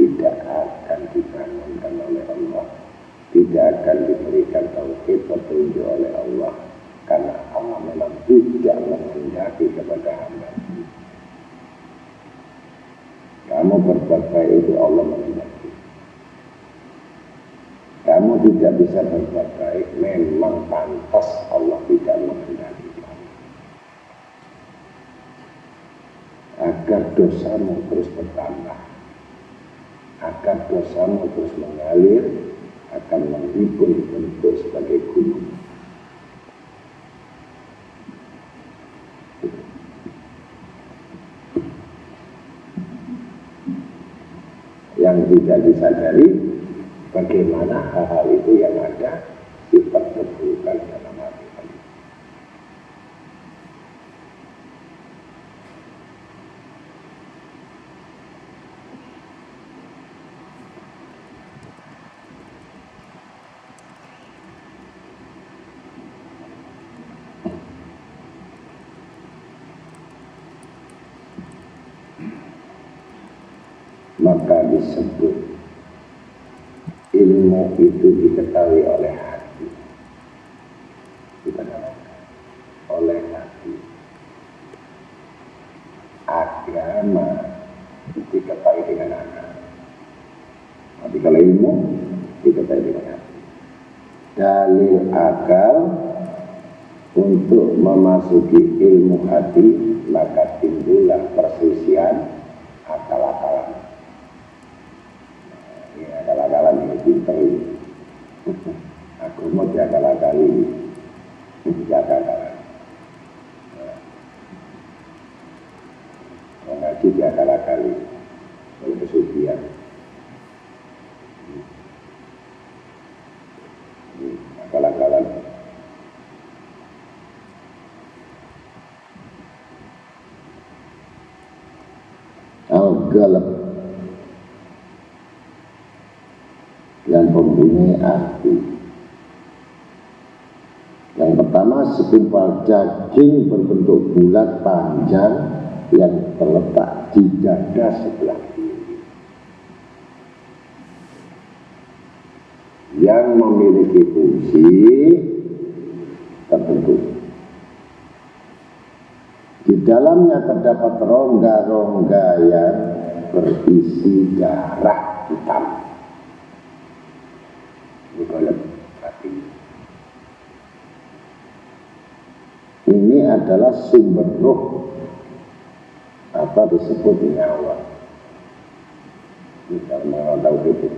tidak akan dibangunkan oleh Allah, tidak akan diberikan tauhid petunjuk oleh Allah, karena Allah memang tidak menghendaki kepada hamba. Kamu berbuat baik itu Allah menghendaki. Kamu tidak bisa berbuat baik, memang pantas Allah tidak menghendaki. Agar dosamu terus bertambah, agar dosamu terus mengalir, akan menghibur bentuk sebagai gunung. Yang tidak disadari bagaimana hal-hal itu yang ada sifat keburukan dalam hati. Maka disebut ilmu itu diketahui oleh hati, bukan oleh hati. Agama diketahui dengan akal, tapi kalau ilmu diketahui dengan hati. Dalil akal untuk memasuki ilmu hati, maka timbullah perselisihan akal-akalan. Akal-akalan ini pinter ini. Aku mau diakal-akali ini. Diakal-akalan. Mengaji diakal-akali oleh kesucian. Akal-akalan. Al-galab yang mempunyai arti. Yang pertama, segumpal daging berbentuk bulat panjang yang terletak di dada sebelah kiri, yang memiliki fungsi tertentu. Di dalamnya terdapat rongga-rongga yang berisi darah hitam. Ini adalah sumber roh atau disebut nyawa. Kita mau tahu itu.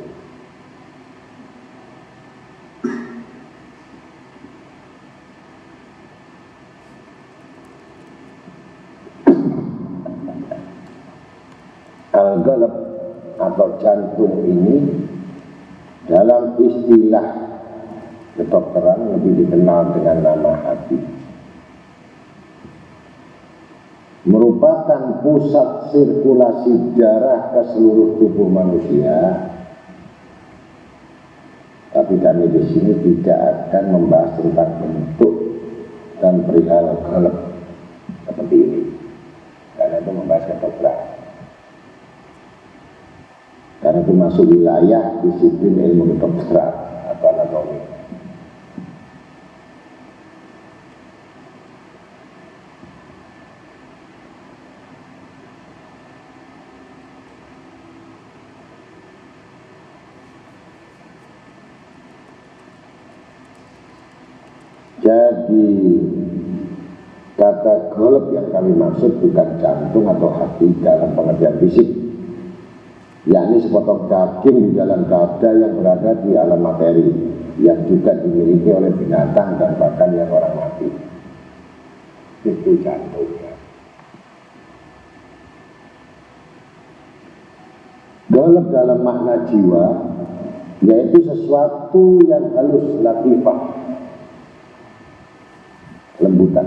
atau jantung ini dalam istilah kedokteran lebih dikenal dengan nama hati. Merupakan pusat sirkulasi darah ke seluruh tubuh manusia. Tapi kami di sini tidak akan membahas tentang bentuk dan perihal qalb seperti ini, karena itu membahas kedokteran. Karena itu masuk wilayah disiplin ilmu kedokteran atau anatomi. Jadi kata qalb yang kami maksud bukan jantung atau hati dalam pengertian fisik, yakni sepotong daging di dalam dada yang berada di alam materi, yang juga dimiliki oleh binatang dan bahkan yang orang mati. Itu jantungnya. Qalb dalam makna jiwa yaitu sesuatu yang halus, latifah, lembutan,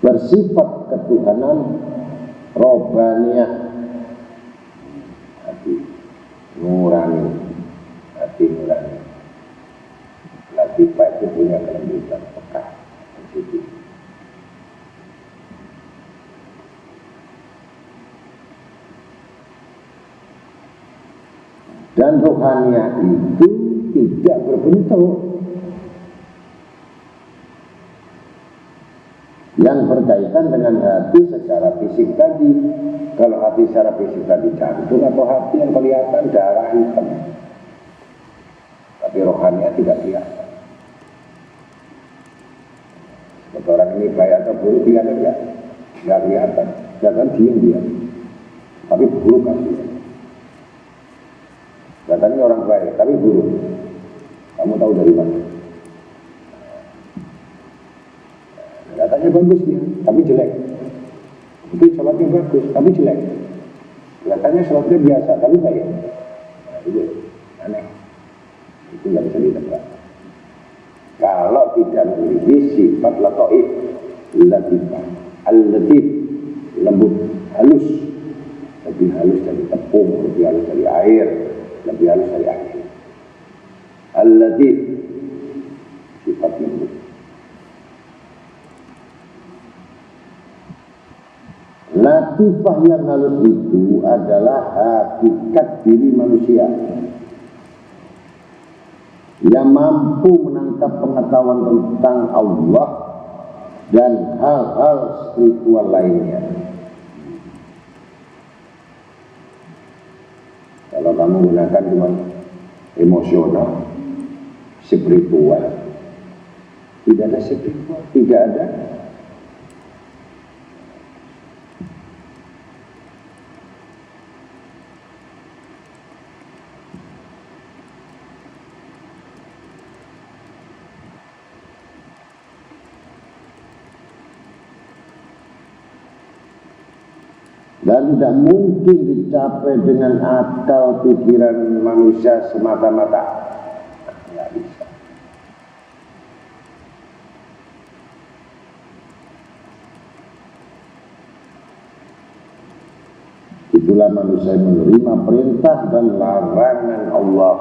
bersifat ketuhanan, robaniyah, hati nurani, latifah itu punya kelembutan, peka, sensitif. Dan rohaniyah itu tidak berbentuk, yang berkaitan dengan hati secara fisik tadi. Kalau hati secara fisik tadi jantung atau hati yang kelihatan darah hitam, tapi rohaninya tidak kelihatan. Seperti orang ini baik atau buruk kelihatan nggak? Nggak kelihatan, kelihatan diam, tapi buruk aslinya. Kelihatannya orang baik, tapi buruk. Kamu tahu dari mana? Kelihatannya bagus dia, tapi jelek. Itu sholatnya bagus, tapi jelek. Kelihatannya sholatnya biasa, tapi baik. Nah, itu aneh. Itu nggak bisa ditebak. Kalau tidak memiliki sifat lataif, latifah, al-latif, lembut, halus, lebih halus dari tepung, lebih halus dari air, lebih halus dari angin. Al-latif, sifat lembut. Latifah yang halus itu adalah hakikat diri manusia yang mampu menangkap pengetahuan tentang Allah dan hal-hal spiritual lainnya. Kalau kamu gunakan cuma emosional, spiritual, tidak ada spiritual, tidak ada. Dan tidak mungkin dicapai dengan akal pikiran manusia semata-mata. Tidak bisa. Itulah manusia menerima perintah dan larangan Allah.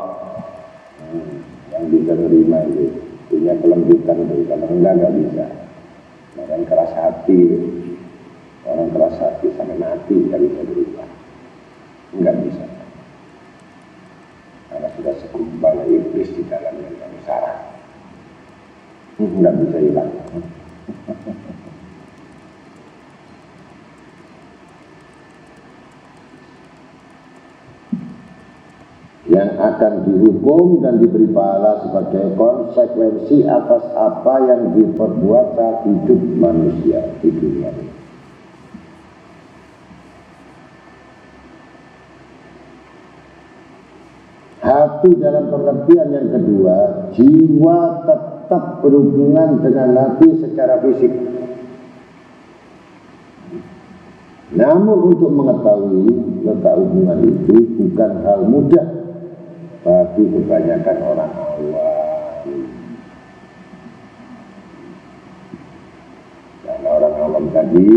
Yang bisa menerima itu punya kelembutan itu. Kalau enggak bisa. Orang keras hati. Orang keras hati sampai mati tidak bisa berubah, enggak bisa, karena sudah segumpal iblis di dalamnya yang sarah, enggak bisa hilang. Yang akan dihukum dan diberi pahala sebagai konsekuensi atas apa yang diperbuat saat hidup manusia di dunia ini. Hati dalam pengertian yang kedua, jiwa tetap berhubungan dengan hati secara fisik. Namun untuk mengetahui letak hubungan itu bukan hal mudah bagi kebanyakan orang awam. Karena orang awam tadi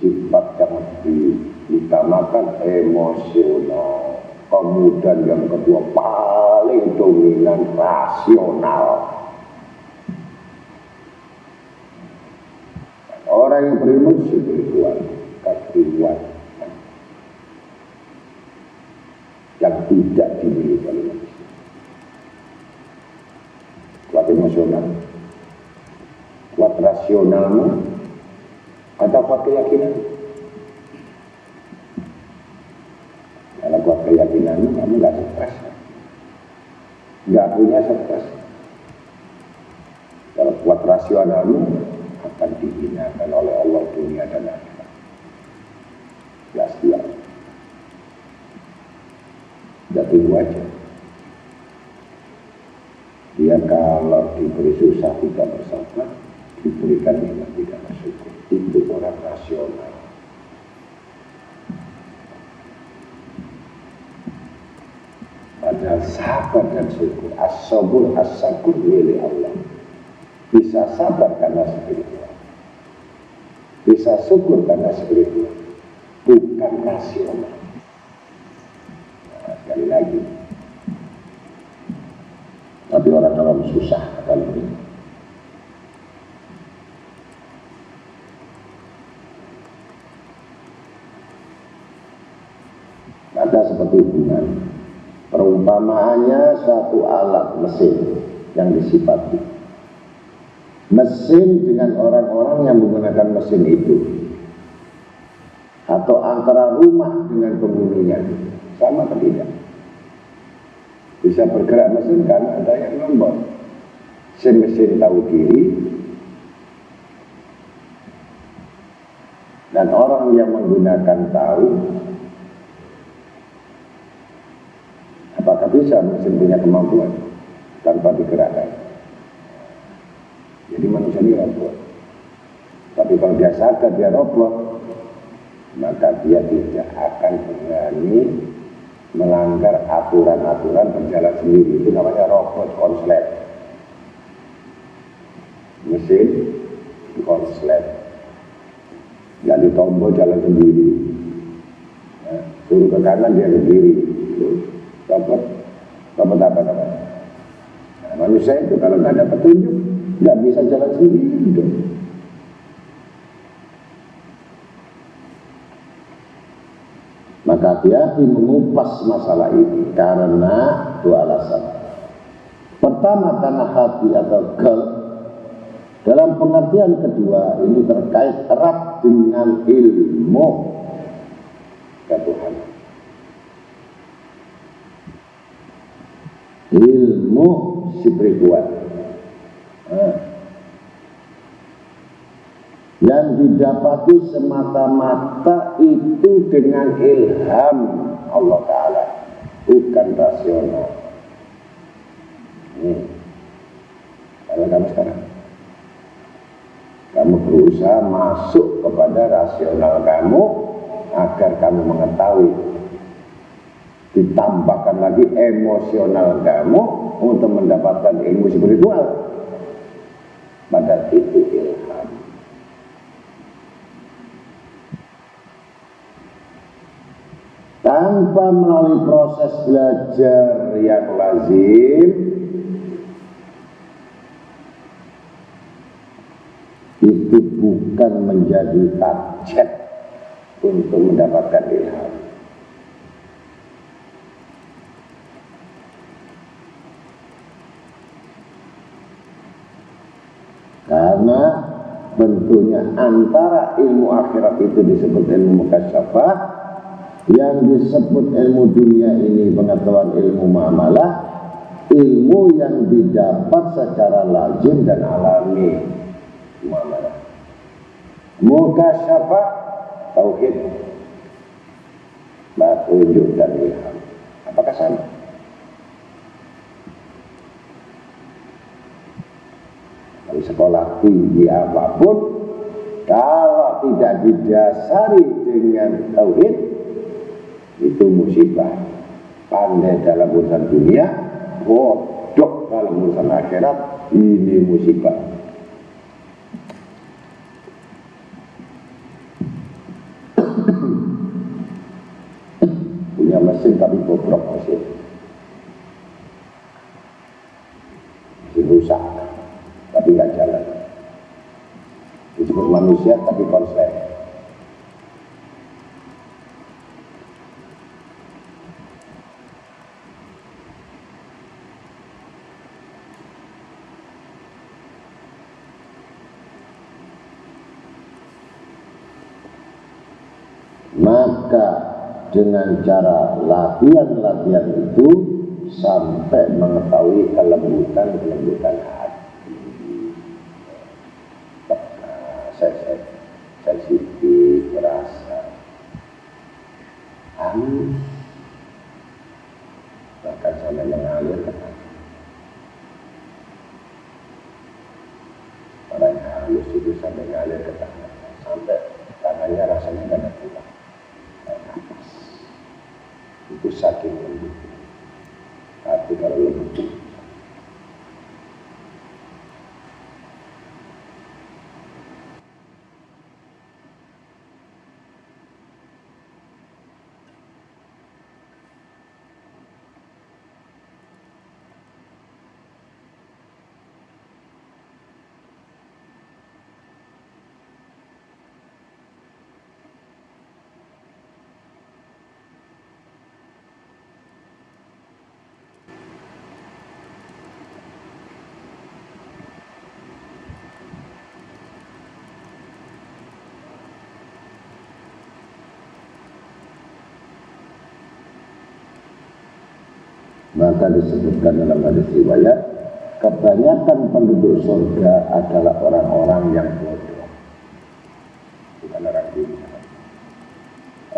sifat yang diutamakan emosional, kemudian yang kedua paling dominan rasional. Orang yang berilmu spiritual, ketuaan yang tidak dimiliki oleh manusia. Kuat emosional, kuat rasionalmu, atau kuat keyakinan. Kalau kuat keyakinanmu, kamu nggak stres, nggak punya stres. Kalau kuat rasionalmu, akan dihinakan oleh Allah dunia dan akhirat. Ya siap. Tidak tunggu aja. Dia kalau diberi susah tidak bersabar, diberikan nikmat tidak bersyukur. Itu orang rasional. Padahal sabar dan syukur, as-sabur as-sakur milik Allah. Bisa sabar karena spiritual, bisa syukur karena spiritual, bukan rasional. Nah, sekali lagi, tapi orang susah kalau ini. Maka seperti hubungan, perumpamaannya suatu alat mesin yang disifati. Mesin dengan orang-orang yang menggunakan mesin itu, atau antara rumah dengan penghuninya, sama atau tidak? Bisa bergerak mesin karena ada yang membuat. Mesin tahu diri, dan orang yang menggunakan tahu. Apakah bisa mesin punya kemampuan tanpa digerakkan? Jadi manusia ini robot. Tapi kalau dia sadar dia robot, maka dia tidak akan berani melanggar aturan-aturan berjalan sendiri. Itu namanya robot konslet. Mesin konslet, nggak ditombol jalan sendiri. Nah, suruh ke kanan dia ke kiri. Robot apa namanya? Nah, manusia itu kalau nggak ada petunjuk, nggak bisa jalan sendiri dong. Maka hati-hati mengupas masalah ini karena dua alasan. Pertama karena hati atau qalb. Dalam pengertian kedua ini terkait erat dengan ilmu ketuhanan. Ilmu spiritual. Yang didapati semata-mata itu dengan ilham Allah Ta'ala, bukan rasional. Kalau kamu sekarang, kamu berusaha masuk kepada rasional kamu agar kamu mengetahui, ditambahkan lagi emosional kamu untuk mendapatkan ilmu spiritual. Padahal itu ilham. Tanpa melalui proses belajar yang lazim, itu bukan menjadi target untuk mendapatkan ilham. Karena bentuknya antara ilmu akhirat itu disebut ilmu mukasyafah, yang disebut ilmu dunia ini pengetahuan ilmu muamalah, ilmu yang didapat secara lazim dan alami muamalah. Mukasyafah tauhid, petunjuk dan ilham. Apakah sama? Di sekolah tinggi apapun, kalau tidak didasari dengan tauhid, itu musibah. Pandai dalam urusan dunia, bodoh dalam urusan akhirat, ini musibah. Punya mesin tapi bobrok mesin rusak, tapi nggak jalan. Disebut manusia tapi konslet. Maka dengan cara latihan-latihan itu sampai mengetahui kelembutan hati, sensitif, rasa halus, bahkan sampai mengalir ke tangan. Orang yang halus itu sampai mengalir ke tangan, sampai tangannya rasanya tidak ada tulang. Itu saking lembut. Hati kalau lembut. Maka disebutkan dalam hadis riwayat, kebanyakan penduduk surga adalah orang-orang yang bodoh, bukan orang pintar.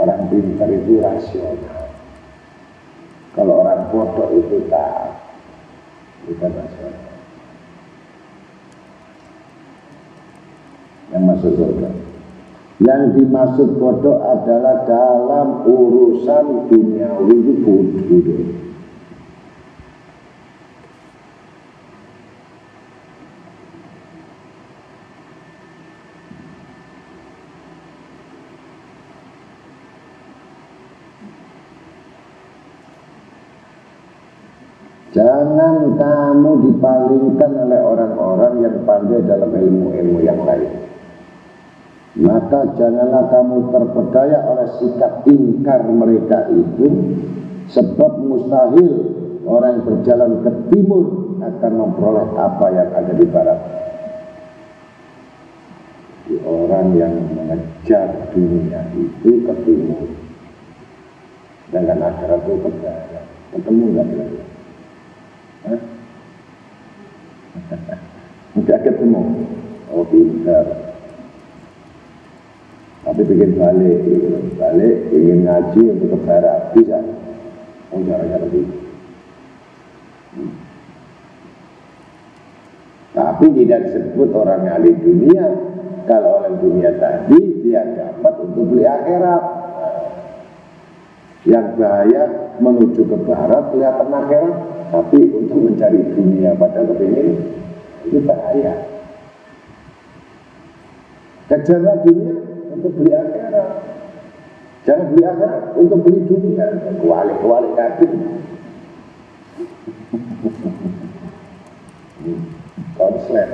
Orang pintar itu rasional. Kalau orang bodoh itu tak, bukan rasional. Yang masuk surga. Yang dimaksud bodoh adalah dalam urusan duniawi itu bodoh. Jangan kamu dipalingkan oleh orang-orang yang pandai dalam ilmu-ilmu yang lain. Maka janganlah kamu terpedaya oleh sikap ingkar mereka itu, sebab mustahil orang yang berjalan ke timur akan memperoleh apa yang ada di barat. Di orang yang mengejar dunia itu ke timur, sedangkan akhirat itu ke barat. Ketemu nggak kira-kira? Tidak ketemu. Oh pintar. Tapi bikin balik ingin ngaji untuk ke barat bisa. Oh caranya lebih. Tapi tidak disebut orang ahli dunia. Kalau orang dunia tadi dia dapat untuk beli akhirat. Yang bahaya menuju ke barat kelihatan akhirat, tapi untuk mencari dunia pada kepingin itu bahaya. Kejarlah dunia untuk beli akhirat. Jangan beli akhirat untuk beli dunia. Kualik-kualik kaki. Konslet.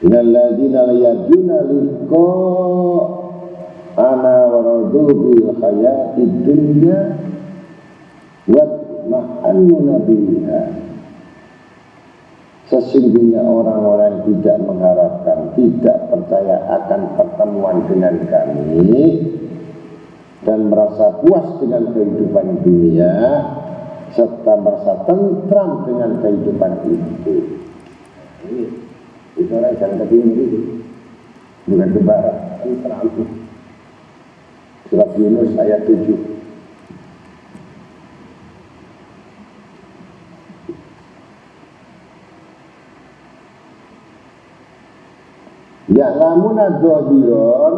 Innalladzina la yarjuna liqa ana wa radu bil hayati dunya wa ma'annuna biha. Sesungguhnya orang-orang yang tidak mengharapkan, tidak percaya akan pertemuan dengan kami dan merasa puas dengan kehidupan dunia serta merasa tentram dengan kehidupan itu. Itu orang jalan ke timur itu, bukan ke barat, tentram. Surat Yunus ayat 7. Ya'lamuna dhahiran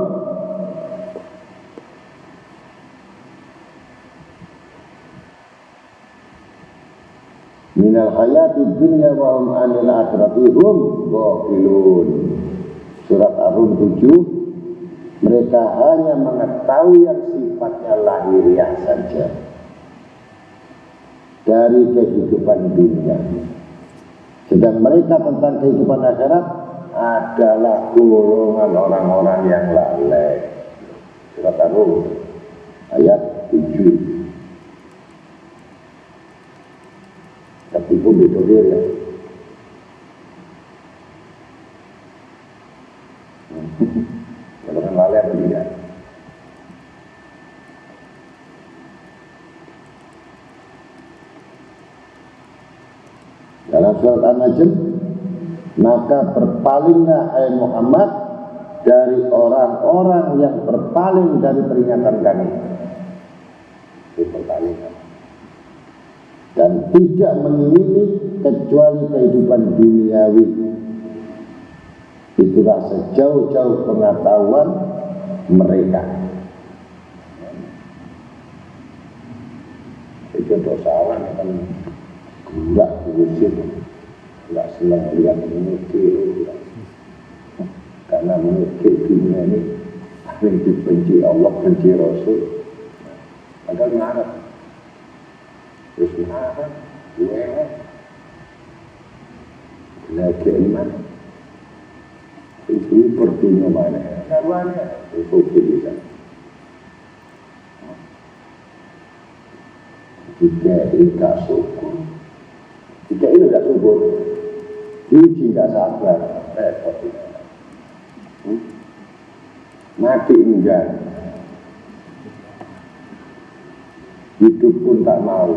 minal hayati dunya wa hum anil akhirati hum ghafilun. Surat Ar-Rum 7. Mereka hanya mengetahui yang sifatnya lahiriah saja dari kehidupan dunia, sedang mereka tentang kehidupan akhirat adalah golongan orang-orang yang lalai. Surat Ar-Rum ayat 7. Tertipu betul ya. Golongan lalai atau tidak? Dalam surat An-Najm, maka berpalinglah hai Muhammad dari orang-orang yang berpaling dari peringatan kami. Itu perpalingan. Dan tidak mengingini kecuali kehidupan duniawi. Itulah sejauh-jauh pengetahuan mereka. Itu salah kan enggak diusir, enggak senang lihat memikir, karena memikir dunia ini yang dibenci Allah, benci Rasul. Padahal marah, terus marah, gue lagi iman. Itu perdunia mana? Karuannya itu bisa. Jika tidak syukur, jika ini tidak syukur, diuji tidak sabar, repot. Mati enggak, hidup pun tak mau,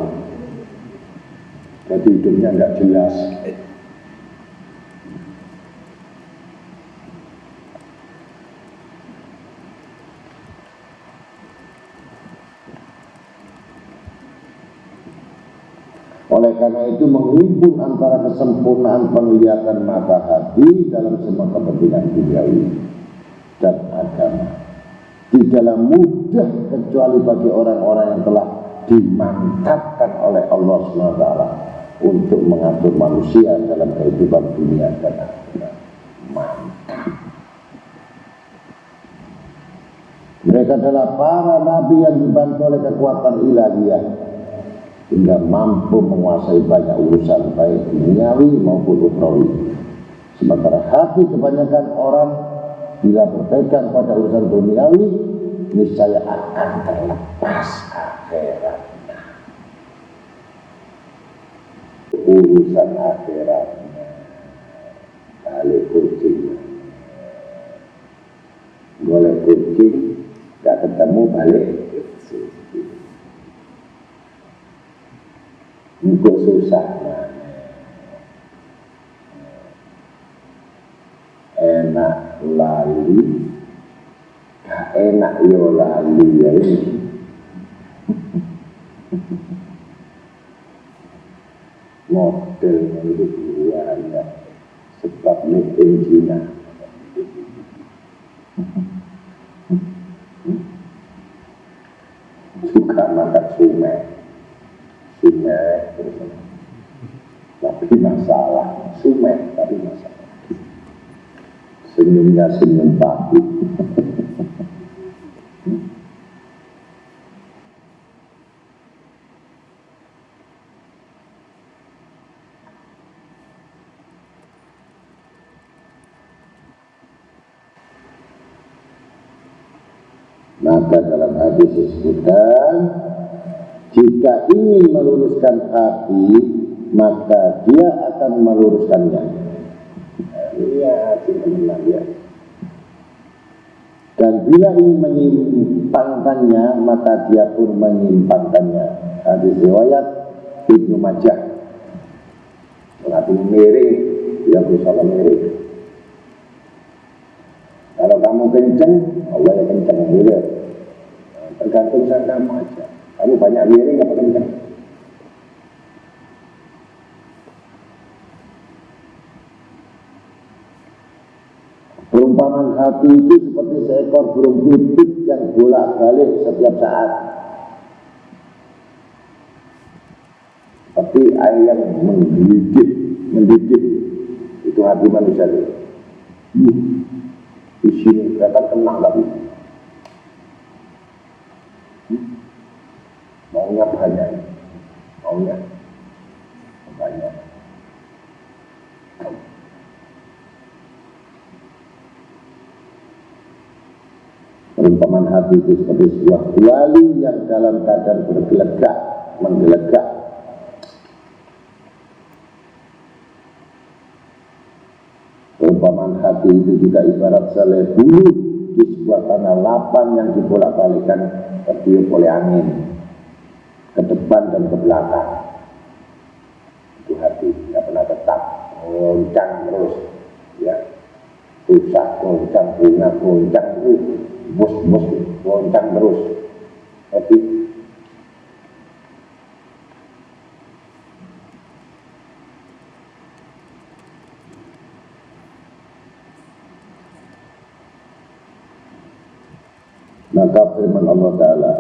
jadi hidupnya enggak jelas. Oleh karena itu menghimpun antara kesempurnaan penglihatan mata hati dalam semua kepentingan duniawi dan agama tidaklah mudah kecuali bagi orang-orang yang telah dimantapkan oleh Allah SWT untuk mengatur manusia dalam kehidupan dunia dan akhirat. Mantap. Mereka adalah para nabi yang dibantu oleh kekuatan ilahiyah hingga mampu menguasai banyak urusan baik duniawi maupun ukhrawi. Sementara hati kebanyakan orang bila berpegang pada urusan duniawi niscaya akan terlepas akhiratnya. Urusan akhiratnya balik kucing, boleh kucing gak ketemu balik. Itu susahnya. Enak lali, gak enak yo lali ya ini. Model itu buahnya sebab meeting Cina. Suka makan sume. Tapi masalah sume, tapi masalah senyumnya senyum babi. Maka dalam hadis disebutkan, jika ingin meluruskan hati, maka dia akan meluruskannya. Iya, teman-teman ya. Dan bila ingin menyimpangkannya, maka dia pun menyimpangkannya. Hadis riwayat Ibnu Majah. Hati miring, dia berusaha miring. Kalau kamu kenceng, Allah ya kenceng juga. Tergantung saya kamu aja. Kamu banyak wiring apa kencang? Perumpamaan hati itu seperti seekor burung pipit yang bolak-balik setiap saat. Seperti air yang mendidih. Itu hati manusia itu. Di sini kelihatan tenang tapi maunya banyak, maunya banyak. Perumpamaan hati itu seperti sebuah wali yang dalam keadaan bergelegak, menggelegak. Perumpamaan hati itu juga ibarat selai bulu di sebuah tanah lapang yang dibolak-balikkan tertiup oleh angin ke depan dan ke belakang. Itu hati, tidak pernah tetap, goncang terus, ya, rusak, goncang, bunga, goncang itu, bos, goncang terus. Hati. Maka firman Allah Ta'ala,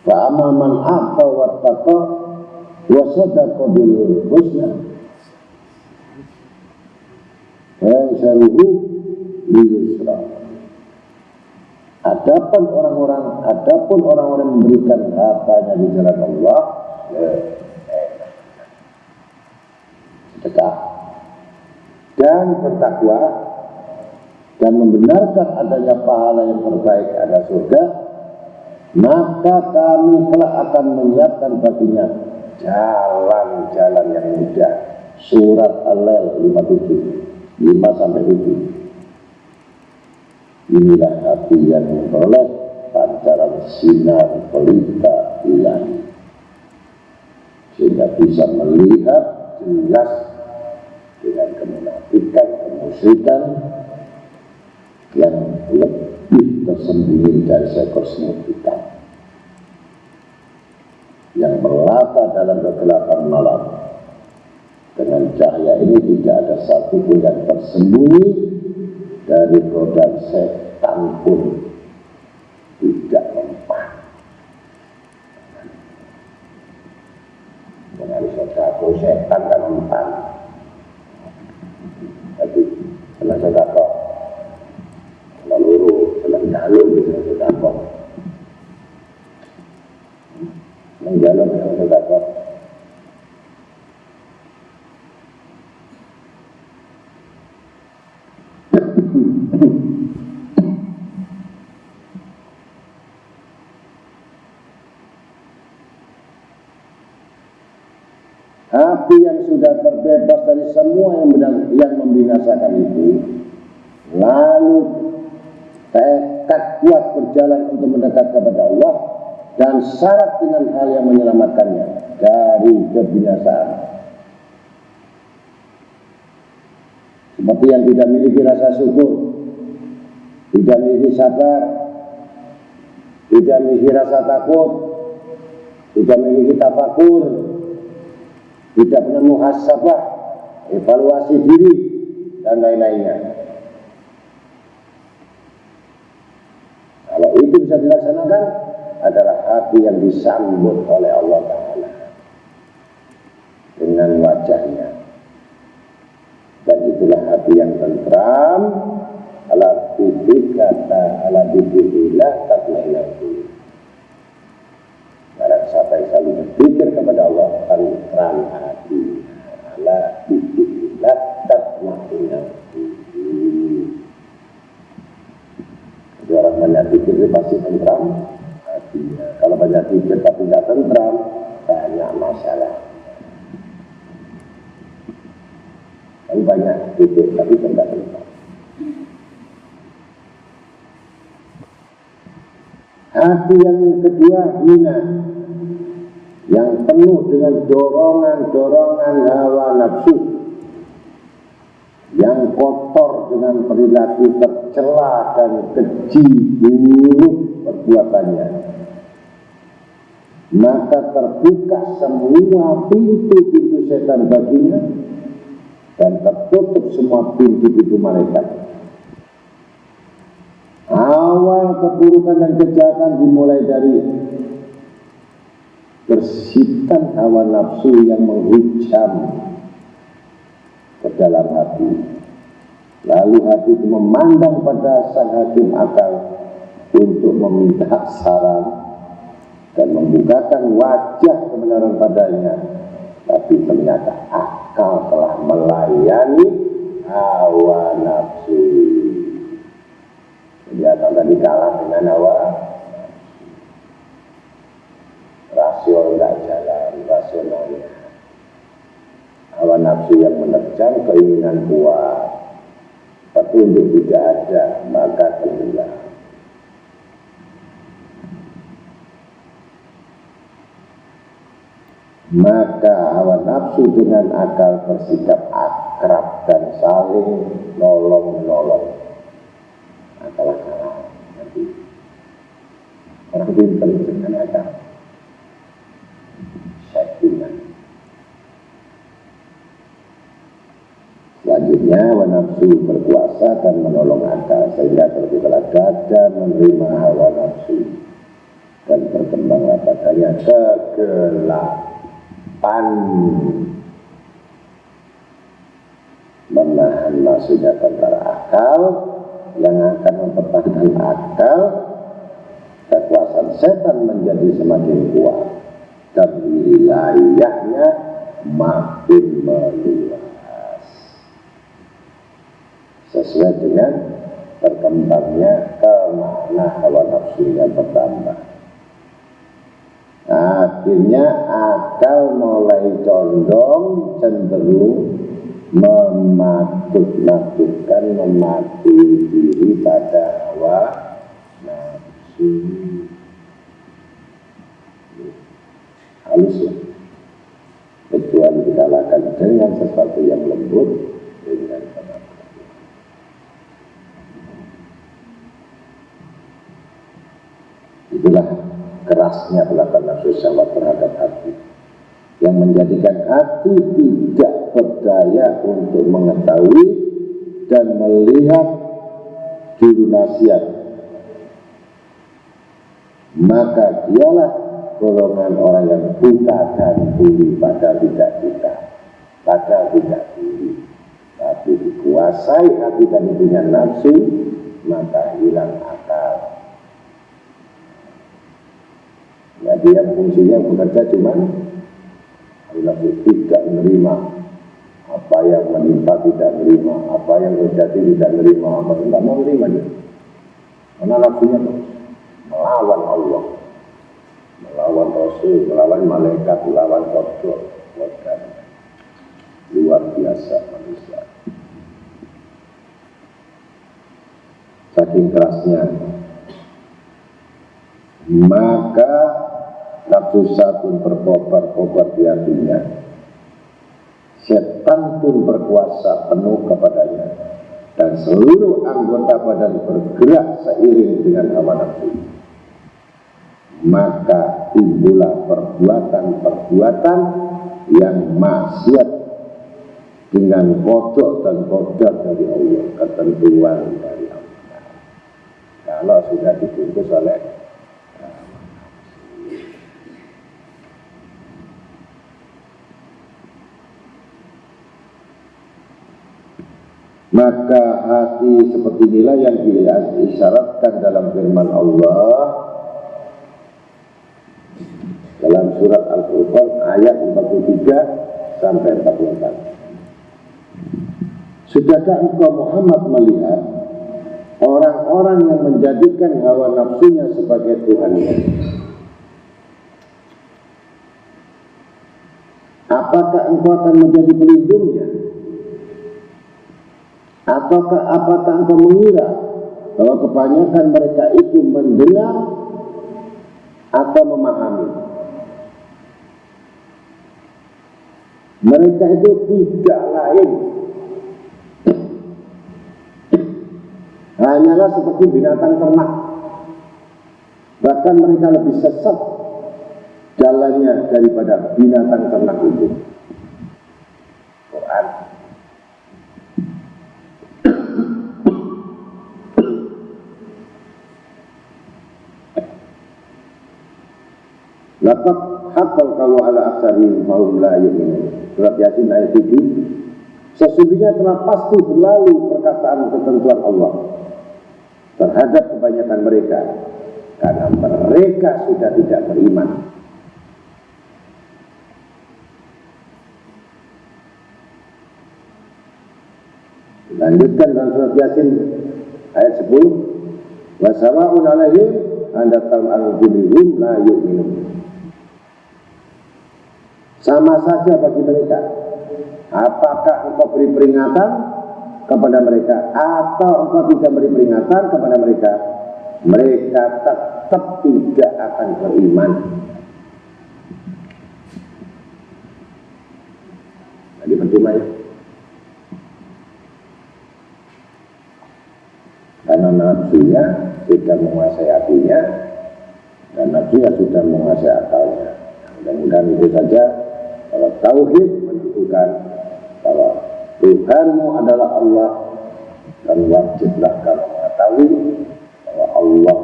fa'ama man a'ta wattaqa wa sadaqa bil husna fayansharuhu liyusra. Adapun orang-orang yang memberikan hartanya di jalan Allah, sedekah dan bertakwa dan membenarkan adanya pahala yang terbaik, ada surga, maka kami kelak akan menyiapkan baginya jalan-jalan yang mudah. Surat Al-Lail 5-7. Inilah hati yang memperoleh pancaran sinar pelita ilahi, sehingga bisa melihat jelas dengan kemunafikan, kemusyrikan yang lebih tersembunyi dari seekor semut hitam yang melata dalam kegelapan malam. Dengan cahaya ini tidak ada satupun yang tersembunyi dari godaan setan pun tidak mempan. Dengan sedekah setan kan mempan. Jadi dengan sedekah lalu jalur bisa sedekah, menjalur dengan sedekah. Hati yang sudah terbebas dari semua yang membinasakan itu, lalu tekad kuat berjalan untuk mendekat kepada Allah dan syarat dengan hal yang menyelamatkannya dari kebinasaan. Seperti yang tidak memiliki rasa syukur, tidak memiliki sabar, tidak memiliki rasa takut, tidak memiliki tafakur, tidak pernah muhasabah, evaluasi diri, dan lain-lainnya. Kalau itu bisa dilaksanakan, adalah hati yang disambut oleh Allah Ta'ala dengan wajahnya. Dan itulah hati yang tentram, ala dzikrillah tatma'innul qulub. Barang siapa yang selalu berpikir kepada Allah, tentram hati. Ala dzikrillah tatma'innul qulub. Jadi orang banyak pikir itu pasti tentram hatinya. Kalau banyak pikir tapi tidak tentram, banyak masalah. Tapi banyak pikir tapi tidak tentram. Hati yang kedua, hina, yang penuh dengan dorongan-dorongan hawa nafsu, yang kotor dengan perilaku tercela dan keji buruk perbuatannya, maka terbuka semua pintu-pintu setan baginya dan tertutup semua pintu-pintu malaikat. Awal keburukan dan kejahatan dimulai dari bersihkan hawa nafsu yang menghujam ke dalam hati. Lalu hati itu memandang pada sang hakim akal untuk meminta saran dan membukakan wajah kebenaran padanya. Tapi ternyata akal telah melayani hawa nafsu. Jadi akal tadi kalah dengan hawa rasio tidak jalan, rasionalnya. Hawa nafsu yang menerjang, keinginan kuat, petunjuk tidak ada, maka tenggelam. Maka hawa nafsu dengan akal bersikap akrab dan saling nolong-menolong. Kalah nanti orang pintar dengan akal. Selanjutnya hawa nafsu berkuasa dan menolong akal sehingga terbukalah dada menerima hawa nafsu dan berkembanglah padanya kegelapan. Menahan maksudnya tentara akal yang akan mempertahankan akal. Kekuasaan setan menjadi semakin kuat dan wilayahnya makin meluas sesuai dengan berkembangnya kemana hawa nafsunya bertambah. Akhirnya akal mulai condong cenderung mematut-matutkan, mematuhi diri pada hawa nafsu. Halus ya, kecuali dikalahkan dengan sesuatu yang lembut, dengan kemampuan. Itulah kerasnya belakang nafsu syahwat terhadap hati, yang menjadikan hati tidak berdaya untuk mengetahui dan melihat juru nasihat. Maka dialah golongan orang yang buta dan tuli, pada tidak buta, pada tidak tuli, tapi dikuasai hati dan dengan nafsu, maka hilang akal. Jadi yang fungsinya bekerja cuma nafsu, tidak menerima apa yang menimpa, tidak menerima apa yang terjadi, tidak menerima apa, tidak mau menerima dia. Karena nafsunya melawan Allah, melawan Rasul, melawan malaikat, melawan kodok. Luar biasa manusia. Saking kerasnya, maka nafsu pun berkobar-kobar di hatinya. Setan pun berkuasa penuh kepadanya, dan seluruh anggota badan bergerak seiring dengan hawa nafsu. Maka timbullah perbuatan-perbuatan yang maksiat dengan kodok dan kodar dari Allah, ketentuan dari Allah. Kalau sudah dibungkus oleh maka hati seperti inilah yang diisyaratkan dalam firman Allah dalam surat Al-Furqan ayat 43 sampai 44. Sudahkah engkau Muhammad melihat orang-orang yang menjadikan hawa nafsunya sebagai Tuhannya? Apakah engkau akan menjadi pelindungnya? Apakah engkau mengira bahwa kebanyakan mereka itu mendengar atau memahami? Mereka itu tidak lain hanyalah seperti binatang ternak. Bahkan mereka lebih sesat jalannya daripada binatang ternak itu. Quran. Laqad haqqal qawlu ala aktsarihim fahum la yu'minun. Surat Yasin ayat 7. Sesungguhnya telah pasti berlalu perkataan ketentuan Allah terhadap kebanyakan mereka, karena mereka sudah tidak beriman. Lanjutkan dalam surat Yasin ayat 10. Wa sawa'un 'alaihim andatal al-jumhum la yu'minun. Sama saja bagi mereka, apakah engkau beri peringatan kepada mereka atau engkau tidak beri peringatan kepada mereka, mereka tetap tidak akan beriman. Jadi percuma ya, karena nafsunya sudah menguasai hatinya dan nafsunya sudah menguasai akalnya. Mudah-mudahan itu saja. Kalau tauhid menentukan bahwa Tuhanmu adalah Allah, dan wajiblah kamu mengetahui bahwa Allah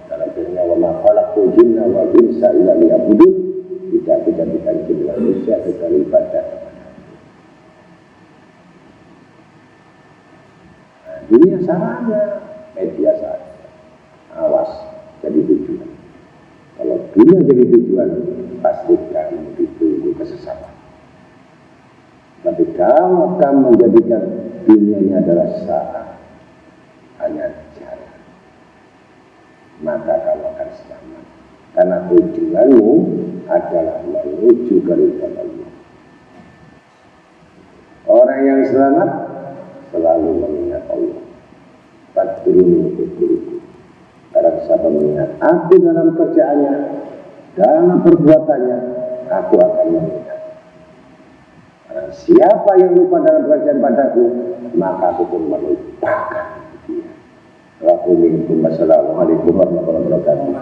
dalam firman-Nya wa ma khalaqtul jinna wal insa illa liya'budun, tidak dijadikan jin dan manusia kecuali ibadah. Nah, dunia sarana, media saja. Awas jadi tujuan. Kalau dunia jadi tujuan, pastikan ditunggu kesesatan. Tapi kalau kamu menjadikan dunia ini adalah sarana, hanya jalan, maka kamu akan selamat. Karena tujuanmu adalah menuju keridhaan Allah. Orang yang selamat selalu mengingat Allah. Fadkuruni dzikrikum. Karena siapa mengingat aku dalam kerjaannya, dalam perbuatannya, aku akan mengingat. Karena siapa yang lupa dalam pekerjaan padaku, maka aku pun melupakan dia. Assalamualaikum warahmatullahi wabarakatuh.